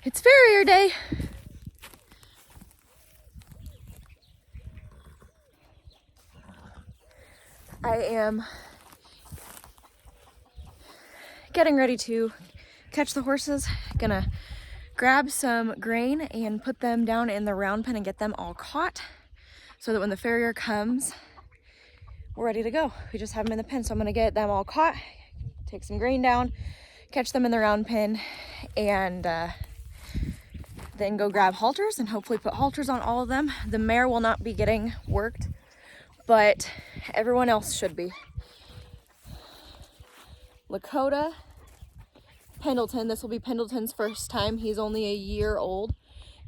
It's Farrier day. I am getting ready to catch the horses. Gonna grab some grain and put them down in the round pen and get them all caught so that when the farrier comes, we're ready to go. We just have them in the pen, so I'm gonna get them all caught, take some grain down, catch them in the round pen, and then go grab halters and hopefully put halters on all of them. The mare will not be getting worked, but everyone else should be. Lakota, Pendleton, this will be Pendleton's first time. He's only a year old.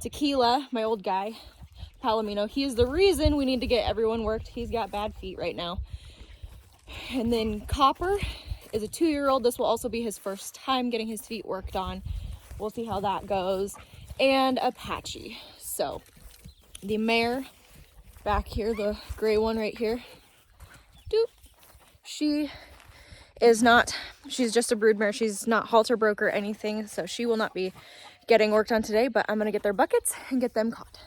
Tequila, my old guy, Palomino, he is the reason we need to get everyone worked. He's got bad feet right now. And then Copper is a 2-year-old. This will also be his first time getting his feet worked on. We'll see how that goes. And Apache. So the mare back here, the gray one right here, doop, she is not, she's just a brood mare. She's not halter broke or anything, so she will not be getting worked on today, but I'm gonna get their buckets and get them caught.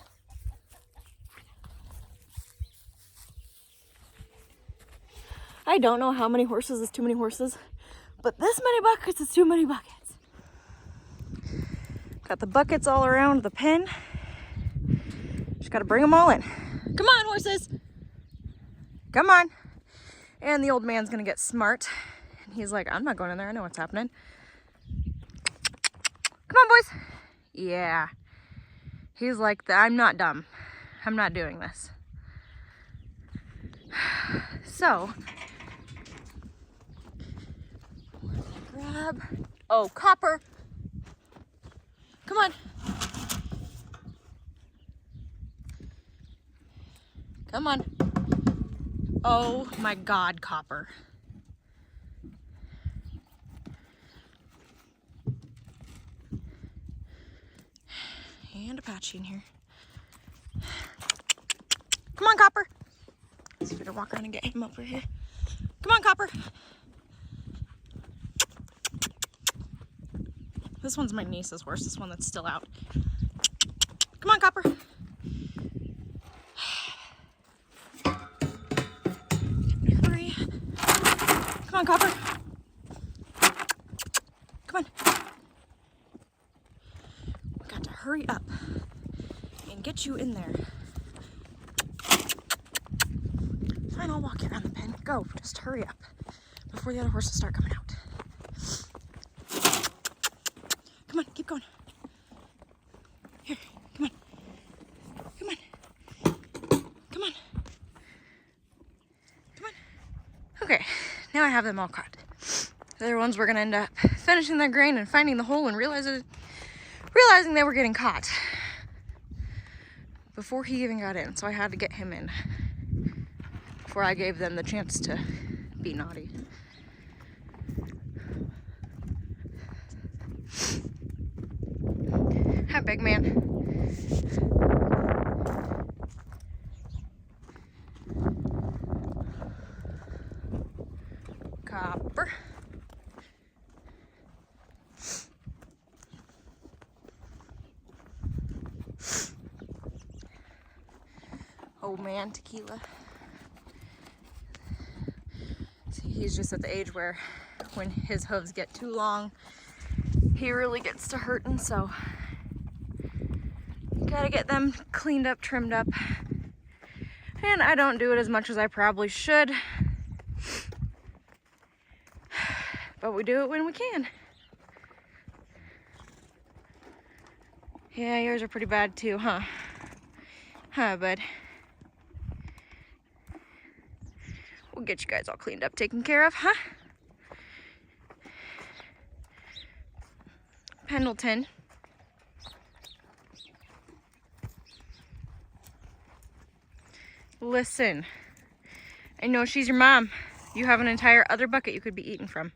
I don't know how many horses is too many horses, but this many buckets is too many buckets. Got the buckets all around the pen. Just gotta bring them all in. Come on, horses. Come on. And the old man's gonna get smart. And he's like, I'm not going in there. I know what's happening. Come on, boys. Yeah. He's like, I'm not dumb. I'm not doing this. So, grab. Oh, Copper. Come on. Come on. Oh my God, Copper. And Apache in here. Come on, Copper. Let's see if we can walk around and get him over here. Come on, Copper. This one's my niece's horse, this one that's still out. Come on, Copper. Hurry. Come on, Copper. Come on. We got to hurry up and get you in there. Fine, I'll walk you around the pen. Go, just hurry up before the other horses start coming out. Come on, keep going. Here, come on. Come on. Come on. Come on. Okay, now I have them all caught. The other ones were gonna end up finishing their grain and finding the hole and realizing they were getting caught before he even got in. So I had to get him in before I gave them the chance to be naughty. Hi, big man. Copper. Old man, Tequila. See, he's just at the age where when his hooves get too long, he really gets to hurting, so gotta get them cleaned up, trimmed up. And I don't do it as much as I probably should, but we do it when we can. Yeah, yours are pretty bad too, huh? Huh, bud? We'll get you guys all cleaned up, taken care of, huh? Pendleton. Listen, I know she's your mom. You have an entire other bucket you could be eating from.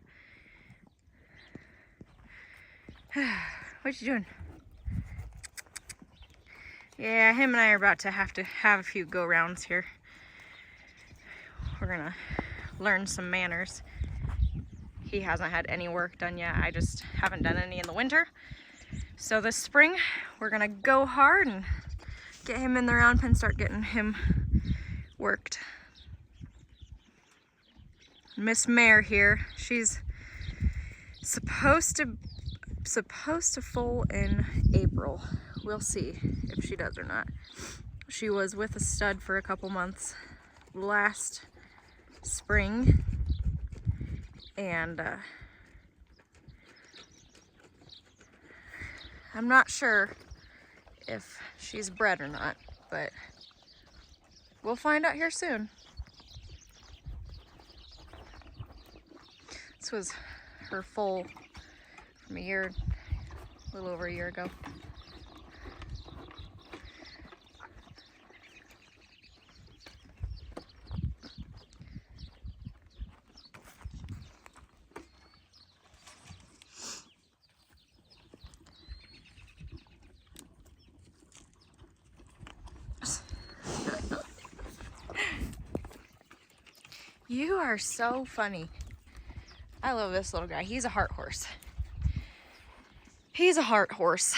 What you doing? Yeah, him and I are about to have a few go-rounds here. We're gonna learn some manners. He hasn't had any work done yet. I just haven't done any in the winter. So this spring, we're gonna go hard and get him in the round pen, start getting him worked. Miss Mare here, she's supposed to foal in April. We'll see if she does or not. She was with a stud for a couple months last spring, and I'm not sure if she's bred or not, but we'll find out here soon. This was her foal from a little over a year ago. You are so funny. I love this little guy. He's a heart horse. He's a heart horse.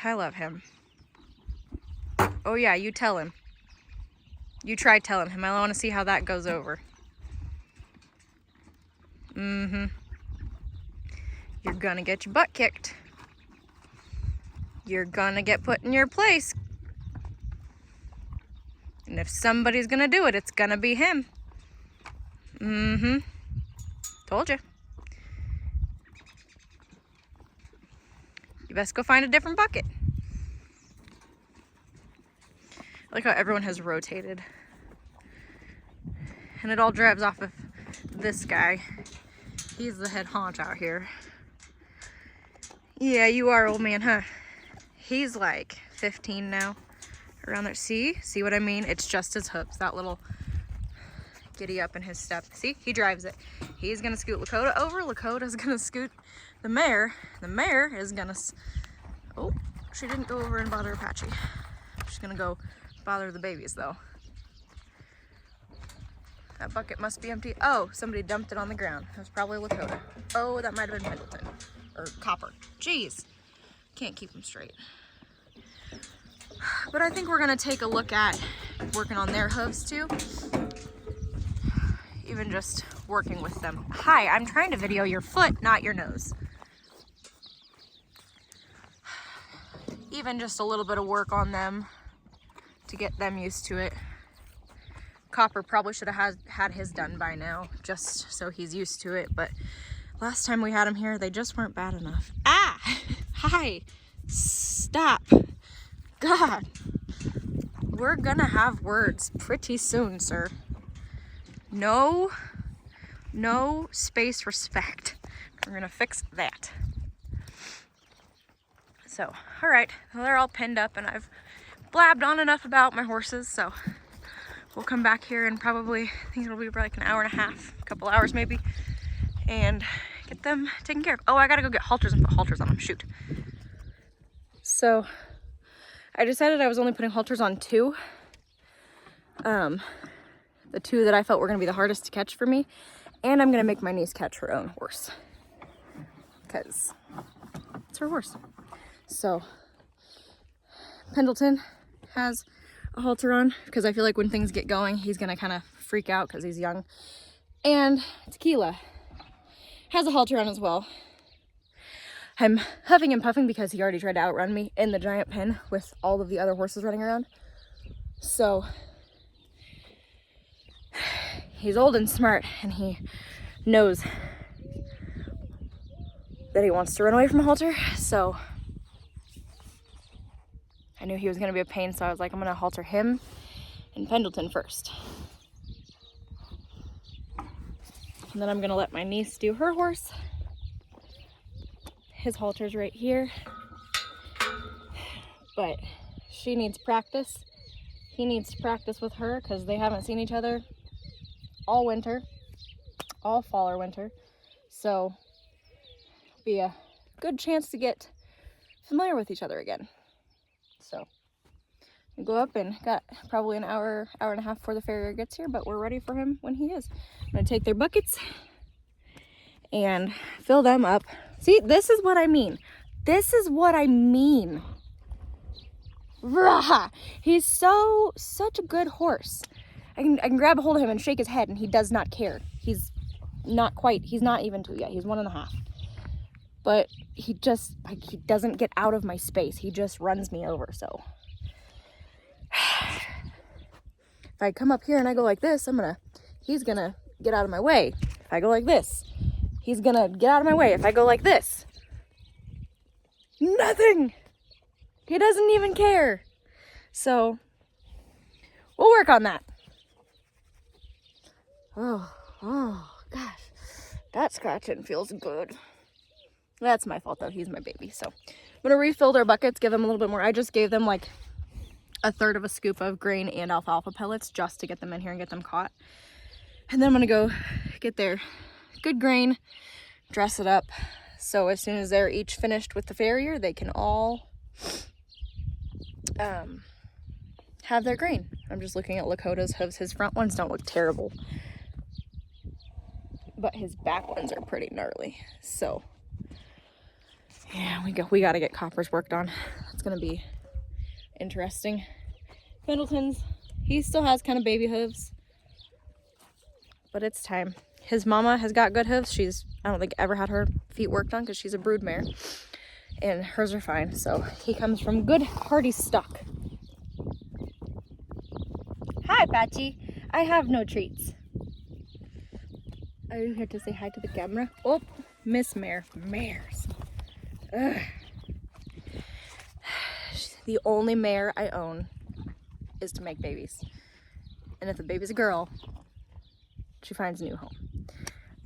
I love him. Oh yeah, you tell him. You try telling him. I want to see how that goes over. You're gonna get your butt kicked. You're gonna get put in your place. And if somebody's gonna do it, it's gonna be him. Told you. You best go find a different bucket. I like how everyone has rotated. And it all drives off of this guy. He's the head honch out here. Yeah, you are, old man, huh? He's like 15 now. Around there. See what I mean? It's just his hooves. That little giddy up in his step. See, he drives it. He's gonna scoot Lakota over. Lakota's gonna scoot the mare. The mare is gonna, oh, she didn't go over and bother Apache. She's gonna go bother the babies though. That bucket must be empty. Oh, somebody dumped it on the ground. That was probably Lakota. Oh, that might have been Pendleton or Copper. Jeez, can't keep them straight. But I think we're gonna take a look at working on their hooves too. Even just working with them. Hi, I'm trying to video your foot, not your nose. Even just a little bit of work on them to get them used to it. Copper probably should have had his done by now, just so he's used to it, but last time we had him here, they just weren't bad enough. Ah! Hi! Stop! God! We're gonna have words pretty soon, sir. No space respect. We're gonna fix that. So, all right, well, they're all pinned up and I've blabbed on enough about my horses, so we'll come back here and probably, I think it'll be like an hour and a half, a couple hours maybe, and get them taken care of. Oh, I gotta go get halters and put halters on them, shoot. So, I decided I was only putting halters on 2. The 2 that I felt were gonna be the hardest to catch for me. And I'm gonna make my niece catch her own horse. Because it's her horse. So, Pendleton has a halter on because I feel like when things get going, he's gonna kind of freak out because he's young. And Tequila has a halter on as well. I'm huffing and puffing because he already tried to outrun me in the giant pen with all of the other horses running around. So, he's old and smart, and he knows that he wants to run away from a halter, so I knew he was going to be a pain, so I was like, I'm going to halter him and Pendleton first. And then I'm going to let my niece do her horse. His halter's right here, but she needs practice. He needs to practice with her because they haven't seen each other all winter, all fall or winter, so be a good chance to get familiar with each other again. So we go up and got probably an hour and a half before the farrier gets here, but we're ready for him when he is. I'm gonna take their buckets and fill them up. See, this is what I mean. This is what I mean. Rah! He's such a good horse. I can grab a hold of him and shake his head and he does not care. He's not even 2 yet. He's 1.5. But he just, like, he doesn't get out of my space. He just runs me over, so. If I come up here and I go like this, he's gonna get out of my way. If I go like this, he's gonna get out of my way. If I go like this, nothing. He doesn't even care. So, we'll work on that. Oh, gosh. That scratching feels good. That's my fault, though. He's my baby. So, I'm going to refill their buckets, give them a little bit more. I just gave them like 1/3 of a scoop of grain and alfalfa pellets just to get them in here and get them caught. And then I'm going to go get their good grain, dress it up. So, as soon as they're each finished with the farrier, they can all have their grain. I'm just looking at Lakota's hooves. His front ones don't look terrible, but his back ones are pretty gnarly. So yeah, we got to get Copper's worked on. That's gonna be interesting. Pendleton's, he still has kind of baby hooves, but it's time. His mama has got good hooves. I don't think ever had her feet worked on because she's a brood mare, and hers are fine. So he comes from good hardy stock. Hi, Patchy. I have no treats. Are you here to say hi to the camera? Oh, Miss Mare. Mares. Ugh. The only mare I own is to make babies. And if the baby's a girl, she finds a new home.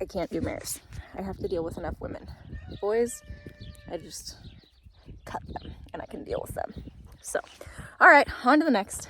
I can't do mares. I have to deal with enough women. Boys, I just cut them and I can deal with them. So, all right, on to the next.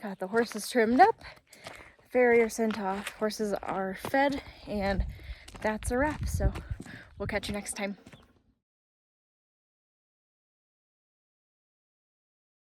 Got the horses trimmed up, farrier sent off, horses are fed, and that's a wrap. So we'll catch you next time.